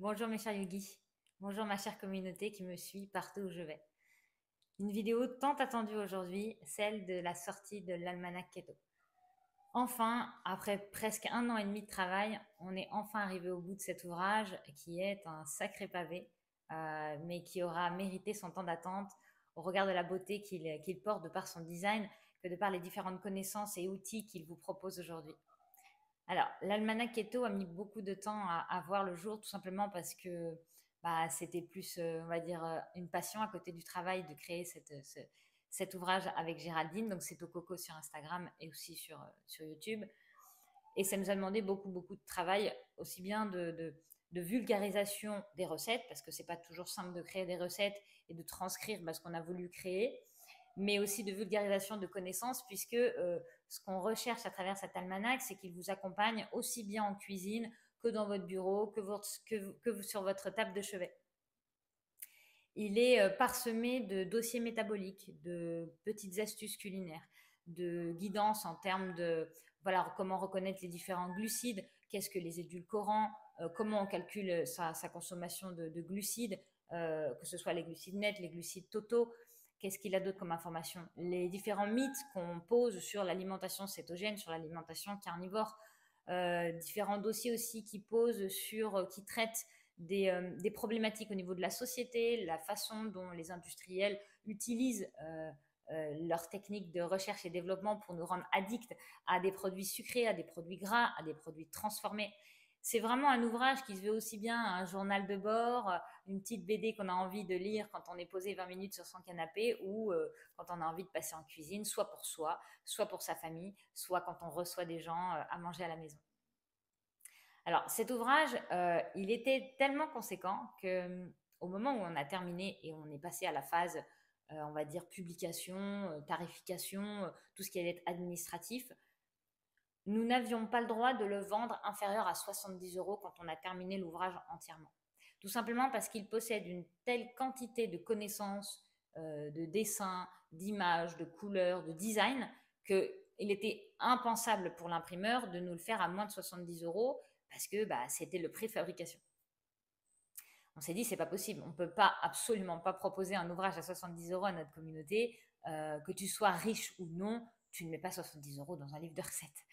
Bonjour mes chers yogis, bonjour ma chère communauté qui me suit partout où je vais. Une vidéo tant attendue aujourd'hui, celle de la sortie de l'almanach Keto. Enfin, après presque 1 an et demi de travail, on est enfin arrivé au bout de cet ouvrage qui est un sacré pavé, mais qui aura mérité son temps d'attente au regard de la beauté qu'il porte de par son design que de par les différentes connaissances et outils qu'il vous propose aujourd'hui. Alors, l'almanach keto a mis beaucoup de temps à voir le jour, tout simplement parce que c'était plus, on va dire, une passion à côté du travail de créer cet ouvrage avec Géraldine. Donc, c'est au Coco sur Instagram et aussi sur YouTube. Et ça nous a demandé beaucoup, beaucoup de travail, aussi bien de vulgarisation des recettes, parce que c'est pas toujours simple de créer des recettes et de transcrire ce qu'on a voulu créer, mais aussi de vulgarisation de connaissances, puisque ce qu'on recherche à travers cet almanach, c'est qu'il vous accompagne aussi bien en cuisine que dans votre bureau, que sur votre table de chevet. Il est parsemé de dossiers métaboliques, de petites astuces culinaires, de guidance en termes de voilà, comment reconnaître les différents glucides, qu'est-ce que les édulcorants, comment on calcule sa consommation de glucides, que ce soit les glucides nets, les glucides totaux. Qu'est-ce qu'il a d'autre comme information? Les différents mythes qu'on pose sur l'alimentation cétogène, sur l'alimentation carnivore, différents dossiers aussi qui traitent des problématiques au niveau de la société, la façon dont les industriels utilisent leurs techniques de recherche et développement pour nous rendre addicts à des produits sucrés, à des produits gras, à des produits transformés. C'est vraiment un ouvrage qui se veut aussi bien un journal de bord, une petite BD qu'on a envie de lire quand on est posé 20 minutes sur son canapé ou quand on a envie de passer en cuisine, soit pour sa famille, soit quand on reçoit des gens à manger à la maison. Alors, cet ouvrage, il était tellement conséquent que au moment où on a terminé et on est passé à la phase, on va dire publication, tarification, tout ce qui allait être administratif, nous n'avions pas le droit de le vendre inférieur à 70 euros quand on a terminé l'ouvrage entièrement. Tout simplement parce qu'il possède une telle quantité de connaissances, de dessins, d'images, de couleurs, de design, qu'il était impensable pour l'imprimeur de nous le faire à moins de 70 euros parce que c'était le prix de fabrication. On s'est dit, c'est pas possible, on ne peut pas, absolument pas proposer un ouvrage à 70 euros à notre communauté, que tu sois riche ou non, tu ne mets pas 70 euros dans un livre de recettes.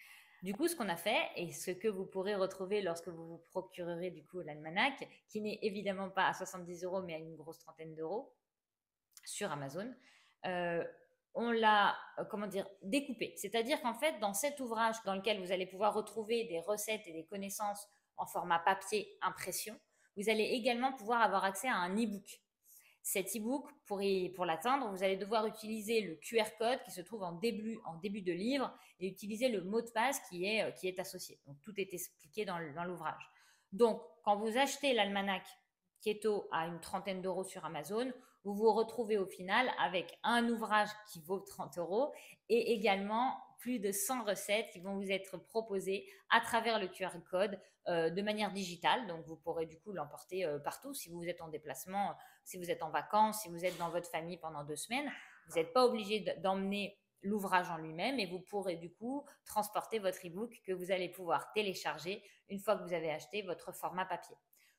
Du coup, ce qu'on a fait, et ce que vous pourrez retrouver lorsque vous vous procurerez du coup l'almanach, qui n'est évidemment pas à 70 euros, mais à une grosse trentaine d'euros sur Amazon, on l'a, comment dire, découpé. C'est-à-dire qu'en fait, dans cet ouvrage dans lequel vous allez pouvoir retrouver des recettes et des connaissances en format papier impression, vous allez également pouvoir avoir accès à un e-book. Cet e-book, pour l'atteindre, vous allez devoir utiliser le QR code qui se trouve en début de livre et utiliser le mot de passe qui est associé. Donc, tout est expliqué dans l'ouvrage. Donc, quand vous achetez l'almanach Keto à une trentaine d'euros sur Amazon, vous vous retrouvez au final avec un ouvrage qui vaut 30 euros et également plus de 100 recettes qui vont vous être proposées à travers le QR code de manière digitale. Donc, vous pourrez du coup l'emporter partout si vous êtes en déplacement, si vous êtes en vacances, si vous êtes dans votre famille pendant 2 semaines. Vous n'êtes pas obligé d'emmener l'ouvrage en lui-même et vous pourrez du coup transporter votre e-book que vous allez pouvoir télécharger une fois que vous avez acheté votre format papier.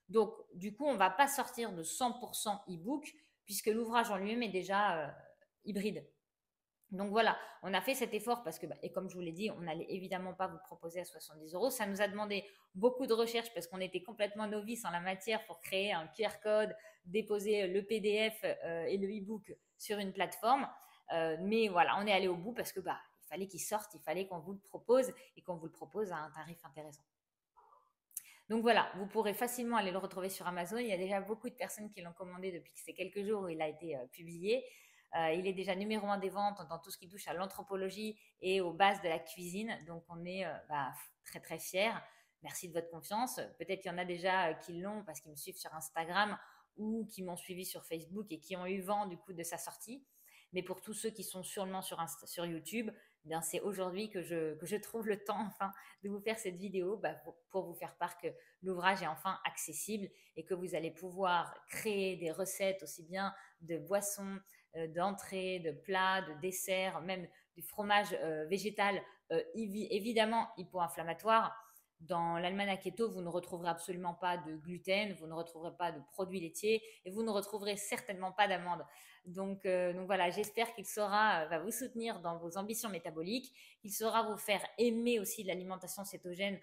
Donc, du coup, on ne va pas sortir de 100% e-book puisque l'ouvrage en lui-même est déjà hybride. Donc voilà, on a fait cet effort parce que, et comme je vous l'ai dit, on n'allait évidemment pas vous proposer à 70 euros. Ça nous a demandé beaucoup de recherche parce qu'on était complètement novices en la matière pour créer un QR code, déposer le PDF et le e-book sur une plateforme. Mais voilà, on est allé au bout parce que il fallait qu'il sorte, il fallait qu'on vous le propose et qu'on vous le propose à un tarif intéressant. Donc voilà, vous pourrez facilement aller le retrouver sur Amazon. Il y a déjà beaucoup de personnes qui l'ont commandé depuis ces quelques jours où il a été publié. Il est déjà numéro 1 des ventes dans tout ce qui touche à l'anthropologie et aux bases de la cuisine. Donc on est très très fiers. Merci de votre confiance. Peut-être qu'il y en a déjà qui l'ont parce qu'ils me suivent sur Instagram ou qui m'ont suivi sur Facebook et qui ont eu vent du coup de sa sortie. Mais pour tous ceux qui sont sûrement sur YouTube, c'est aujourd'hui que je trouve le temps enfin de vous faire cette vidéo pour vous faire part que l'ouvrage est enfin accessible et que vous allez pouvoir créer des recettes aussi bien de boissons, d'entrées, de plats, de desserts, même du fromage végétal évidemment hypo-inflammatoire. Dans l'almanach keto, vous ne retrouverez absolument pas de gluten, vous ne retrouverez pas de produits laitiers et vous ne retrouverez certainement pas d'amandes. Donc voilà, j'espère qu'il saura va vous soutenir dans vos ambitions métaboliques, qu'il saura vous faire aimer aussi l'alimentation cétogène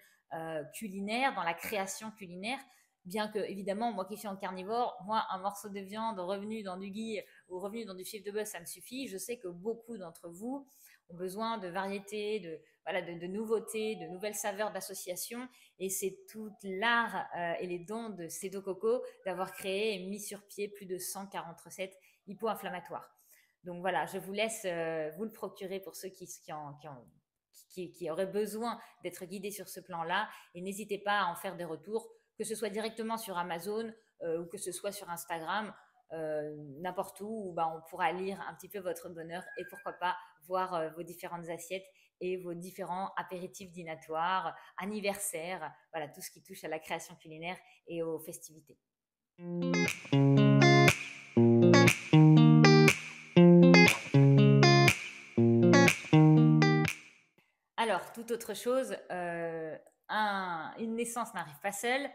culinaire, dans la création culinaire. Bien que, évidemment, moi qui suis en carnivore, moi, un morceau de viande revenu dans du ghee ou revenu dans du filet de bœuf, ça me suffit. Je sais que beaucoup d'entre vous ont besoin de variétés, de nouveautés, de nouvelles saveurs, d'associations. Et c'est tout l'art et les dons de Cedo Coco d'avoir créé et mis sur pied plus de 140 recettes hypo-inflammatoires. Donc voilà, je vous laisse vous le procurer pour ceux qui auraient besoin d'être guidés sur ce plan-là. Et n'hésitez pas à en faire des retours, que ce soit directement sur Amazon ou que ce soit sur Instagram, n'importe où on pourra lire un petit peu votre bonheur et pourquoi pas voir vos différentes assiettes et vos différents apéritifs dînatoires, anniversaires, voilà, tout ce qui touche à la création culinaire et aux festivités. Alors, toute autre chose, une naissance n'arrive pas seule.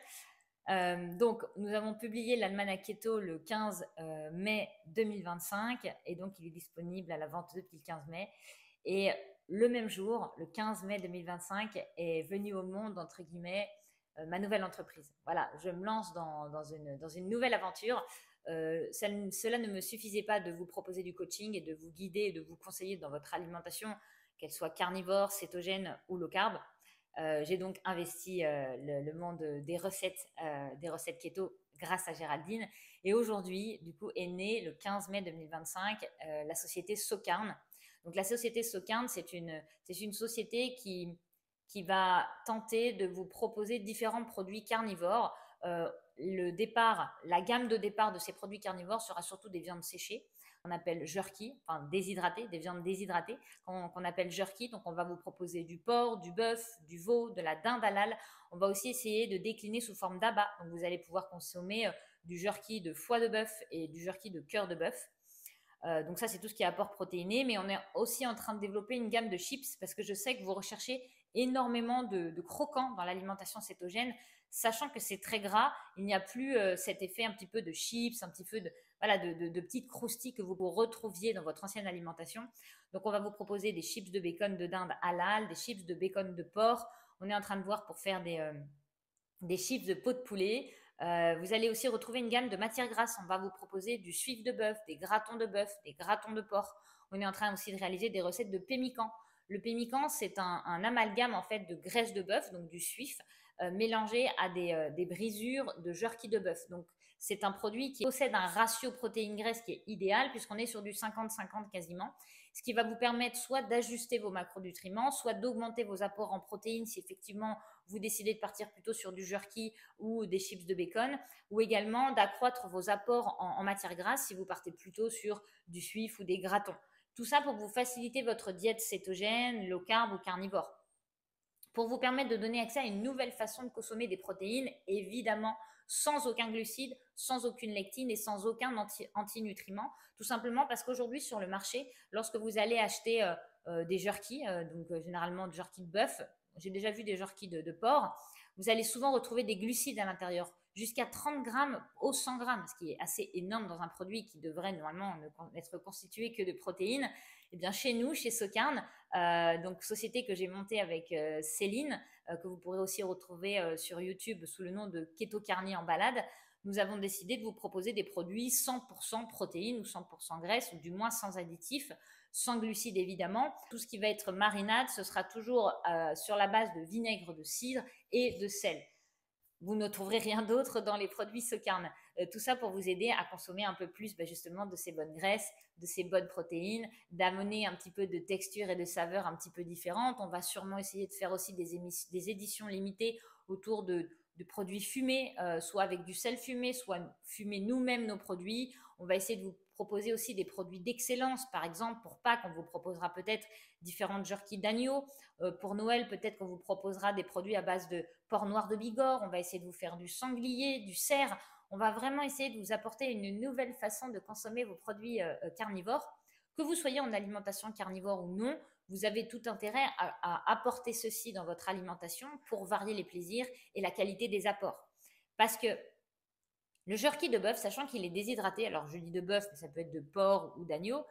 Donc, nous avons publié l'Almanach Keto le 15 mai 2025 et donc il est disponible à la vente depuis le 15 mai. Et le même jour, le 15 mai 2025, est venue au monde, entre guillemets, ma nouvelle entreprise. Voilà, je me lance dans une nouvelle aventure. Cela ne me suffisait pas de vous proposer du coaching et de vous guider et de vous conseiller dans votre alimentation, qu'elle soit carnivore, cétogène ou low carb. J'ai donc investi le monde des recettes keto grâce à Géraldine. Et aujourd'hui, du coup, est née le 15 mai 2025 la société Socarne. Donc la société Socarne, c'est une société qui va tenter de vous proposer différents produits carnivores. La gamme de départ de ces produits carnivores sera surtout des viandes séchées, qu'on appelle jerky, enfin déshydratées, des viandes déshydratées, qu'on appelle jerky. Donc on va vous proposer du porc, du bœuf, du veau, de la dinde halal. On va aussi essayer de décliner sous forme d'abats. Donc vous allez pouvoir consommer du jerky de foie de bœuf et du jerky de cœur de bœuf. Donc ça, c'est tout ce qui est apport protéiné, mais on est aussi en train de développer une gamme de chips parce que je sais que vous recherchez énormément de croquants dans l'alimentation cétogène, sachant que c'est très gras. Il n'y a plus cet effet un petit peu de chips, un petit peu de petites croustilles que vous retrouviez dans votre ancienne alimentation. Donc on va vous proposer des chips de bacon de dinde halal, des chips de bacon de porc. On est en train de voir pour faire des chips de peau de poulet. Vous allez aussi retrouver une gamme de matières grasses. On va vous proposer du suif de bœuf, des gratons de bœuf, des gratons de porc. On est en train aussi de réaliser des recettes de pémican. Le pémican, c'est un amalgame en fait de graisse de bœuf, donc du suif, mélangé à des brisures de jerky de bœuf. Donc c'est un produit qui possède un ratio protéines-graisse qui est idéal puisqu'on est sur du 50-50 quasiment, ce qui va vous permettre soit d'ajuster vos macronutriments, soit d'augmenter vos apports en protéines si effectivement vous décidez de partir plutôt sur du jerky ou des chips de bacon, ou également d'accroître vos apports en matière grasse si vous partez plutôt sur du suif ou des gratons. Tout ça pour vous faciliter votre diète cétogène, low carb ou carnivore. Pour vous permettre de donner accès à une nouvelle façon de consommer des protéines, évidemment sans aucun glucide, sans aucune lectine et sans aucun antinutriment, tout simplement parce qu'aujourd'hui sur le marché, lorsque vous allez acheter des jerky, généralement du jerky de bœuf, j'ai déjà vu des jerky de porc, vous allez souvent retrouver des glucides à l'intérieur, jusqu'à 30 grammes au 100 grammes, ce qui est assez énorme dans un produit qui devrait normalement n'être constitué que de protéines. Et bien chez nous, chez Socarne, donc société que j'ai montée avec Céline, que vous pourrez aussi retrouver sur YouTube sous le nom de Keto Carnier en balade, nous avons décidé de vous proposer des produits 100% protéines ou 100% graisse, ou du moins sans additifs, sans glucides évidemment. Tout ce qui va être marinade, ce sera toujours sur la base de vinaigre de cidre et de sel. Vous ne trouverez rien d'autre dans les produits Socarne. Tout ça pour vous aider à consommer un peu plus justement de ces bonnes graisses, de ces bonnes protéines, d'amener un petit peu de texture et de saveur un petit peu différentes. On va sûrement essayer de faire aussi des éditions limitées autour de produits fumés, soit avec du sel fumé, soit fumer nous-mêmes nos produits. On va essayer de vous proposer aussi des produits d'excellence. Par exemple, pour Pâques, on vous proposera peut-être différentes jerky d'agneau. Pour Noël, peut-être qu'on vous proposera des produits à base de porc noir de Bigorre. On va essayer de vous faire du sanglier, du cerf. On va vraiment essayer de vous apporter une nouvelle façon de consommer vos produits carnivores Que vous soyez en alimentation carnivore ou non, vous avez tout intérêt à apporter ceci dans votre alimentation pour varier les plaisirs et la qualité des apports. Parce que le jerky de bœuf, sachant qu'il est déshydraté, alors je dis de bœuf, mais ça peut être de porc ou d'agneau,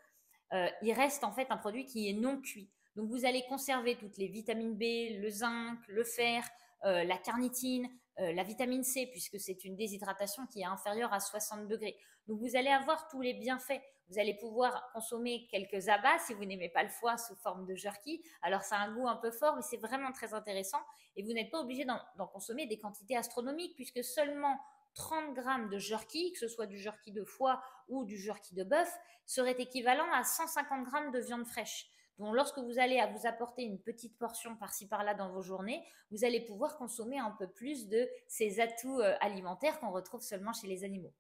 il reste en fait un produit qui est non cuit. Donc vous allez conserver toutes les vitamines B, le zinc, le fer, la carnitine, la vitamine C, puisque c'est une déshydratation qui est inférieure à 60 degrés. Donc vous allez avoir tous les bienfaits. Vous allez pouvoir consommer quelques abats si vous n'aimez pas le foie sous forme de jerky. Alors ça a un goût un peu fort, mais c'est vraiment très intéressant. Et vous n'êtes pas obligé d'en consommer des quantités astronomiques, puisque seulement 30 grammes de jerky, que ce soit du jerky de foie ou du jerky de bœuf, serait équivalent à 150 grammes de viande fraîche. Donc, lorsque vous allez vous apporter une petite portion par-ci par-là dans vos journées, vous allez pouvoir consommer un peu plus de ces atouts alimentaires qu'on retrouve seulement chez les animaux.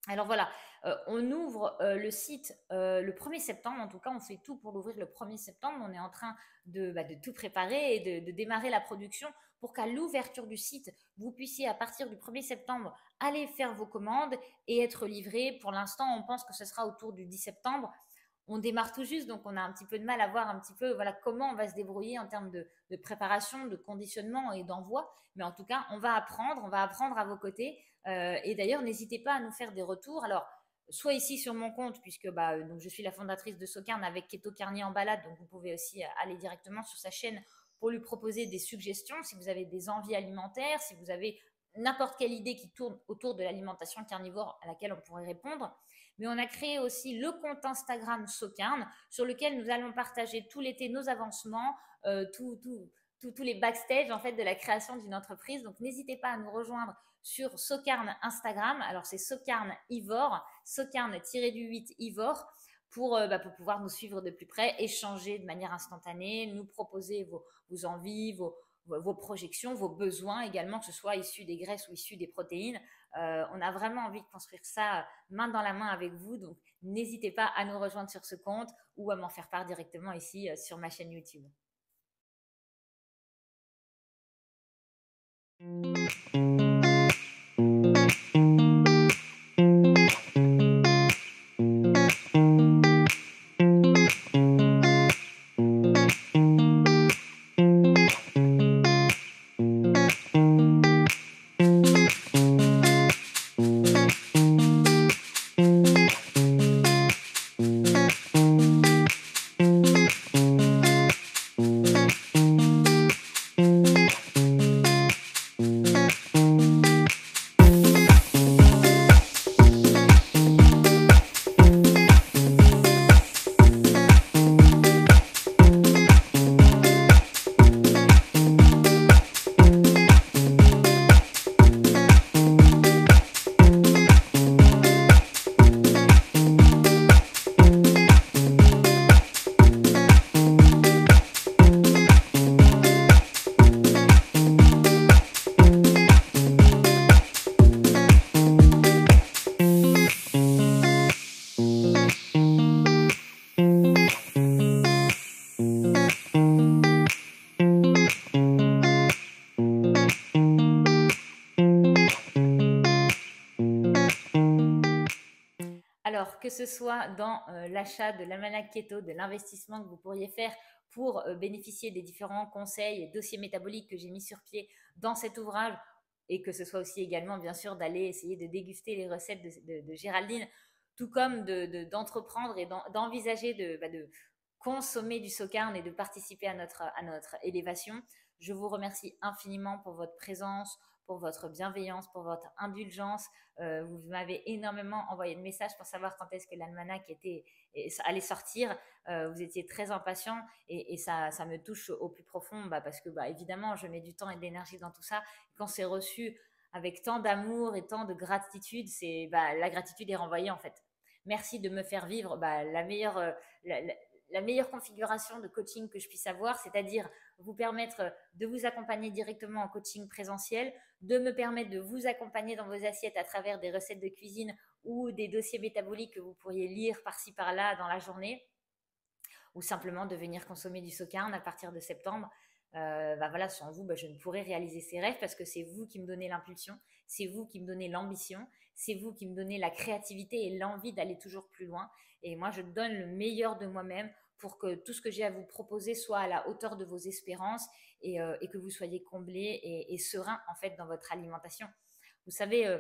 Alors voilà, on ouvre le site le 1er septembre, en tout cas on fait tout pour l'ouvrir le 1er septembre, on est en train de tout préparer et de démarrer la production pour qu'à l'ouverture du site, vous puissiez à partir du 1er septembre aller faire vos commandes et être livré. Pour l'instant, on pense que ce sera autour du 10 septembre. On démarre tout juste, donc on a un petit peu de mal à voir un petit peu voilà, comment on va se débrouiller en termes de préparation, de conditionnement et d'envoi. Mais en tout cas, on va apprendre à vos côtés. Et d'ailleurs, n'hésitez pas à nous faire des retours. Alors, soit ici sur mon compte, puisque donc je suis la fondatrice de Socarne avec Keto Carnier en balade, donc vous pouvez aussi aller directement sur sa chaîne pour lui proposer des suggestions si vous avez des envies alimentaires, si vous avez n'importe quelle idée qui tourne autour de l'alimentation carnivore à laquelle on pourrait répondre. Mais on a créé aussi le compte Instagram Socarne sur lequel nous allons partager tout l'été nos avancements, tous les backstage en fait de la création d'une entreprise. Donc n'hésitez pas à nous rejoindre sur Socarne Instagram. Alors c'est Socarne Ivor, Socarne-8 Ivor pour pouvoir nous suivre de plus près, échanger de manière instantanée, nous proposer vos envies, vos projections, vos besoins également, que ce soit issus des graisses ou issus des protéines. On a vraiment envie de construire ça main dans la main avec vous. Donc, n'hésitez pas à nous rejoindre sur ce compte ou à m'en faire part directement ici sur ma chaîne YouTube. Alors, que ce soit dans l'achat de l'almanach keto, de l'investissement que vous pourriez faire pour bénéficier des différents conseils et dossiers métaboliques que j'ai mis sur pied dans cet ouvrage, et que ce soit aussi également, bien sûr, d'aller essayer de déguster les recettes de Géraldine, tout comme d'entreprendre et d'envisager de consommer du Socarne et de participer à notre élévation. Je vous remercie infiniment pour votre présence, pour votre bienveillance, pour votre indulgence. Vous m'avez énormément envoyé de messages pour savoir quand est-ce que l'almanach allait sortir. Vous étiez très impatients et ça me touche au plus profond parce que évidemment, je mets du temps et de l'énergie dans tout ça. Quand c'est reçu avec tant d'amour et tant de gratitude, la gratitude est renvoyée en fait. Merci de me faire vivre la meilleure configuration de coaching que je puisse avoir, c'est-à-dire vous permettre de vous accompagner directement en coaching présentiel, de me permettre de vous accompagner dans vos assiettes à travers des recettes de cuisine ou des dossiers métaboliques que vous pourriez lire par-ci par-là dans la journée, ou simplement de venir consommer du Socarne à partir de septembre. voilà, sans vous, je ne pourrais réaliser ces rêves parce que c'est vous qui me donnez l'impulsion, c'est vous qui me donnez l'ambition, c'est vous qui me donnez la créativité et l'envie d'aller toujours plus loin. Et moi, je donne le meilleur de moi-même pour que tout ce que j'ai à vous proposer soit à la hauteur de vos espérances et que vous soyez comblés et serein en fait dans votre alimentation. Vous savez,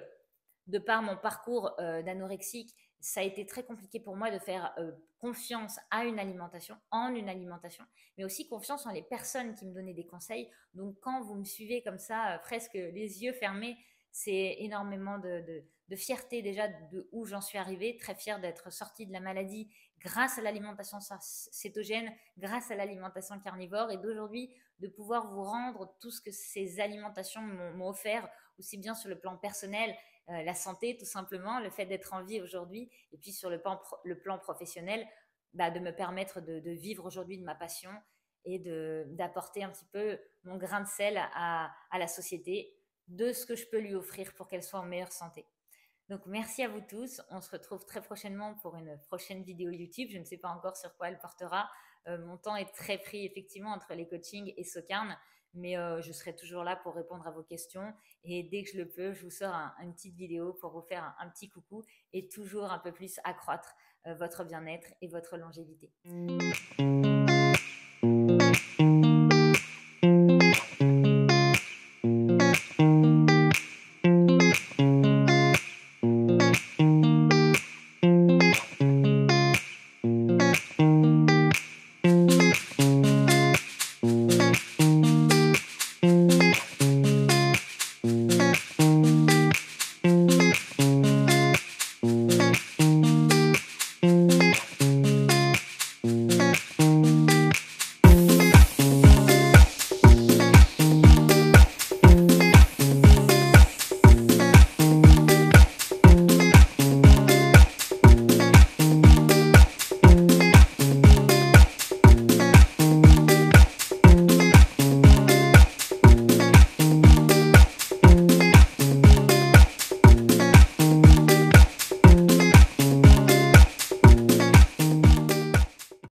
de par mon parcours d'anorexique, ça a été très compliqué pour moi de faire confiance à une alimentation, en une alimentation, mais aussi confiance en les personnes qui me donnaient des conseils. Donc quand vous me suivez comme ça, presque les yeux fermés, c'est énormément de fierté déjà de où j'en suis arrivée, très fière d'être sortie de la maladie grâce à l'alimentation cétogène, grâce à l'alimentation carnivore et d'aujourd'hui de pouvoir vous rendre tout ce que ces alimentations m'ont offert, aussi bien sur le plan personnel, la santé tout simplement, le fait d'être en vie aujourd'hui, et puis sur le plan professionnel, de me permettre de vivre aujourd'hui de ma passion et d'apporter un petit peu mon grain de sel à la société, de ce que je peux lui offrir pour qu'elle soit en meilleure santé. Donc merci à vous tous, on se retrouve très prochainement pour une prochaine vidéo YouTube, je ne sais pas encore sur quoi elle portera, mon temps est très pris effectivement entre les coachings et Socarne, mais je serai toujours là pour répondre à vos questions et dès que je le peux, je vous sors une petite vidéo pour vous faire un petit coucou et toujours un peu plus accroître votre bien-être et votre longévité.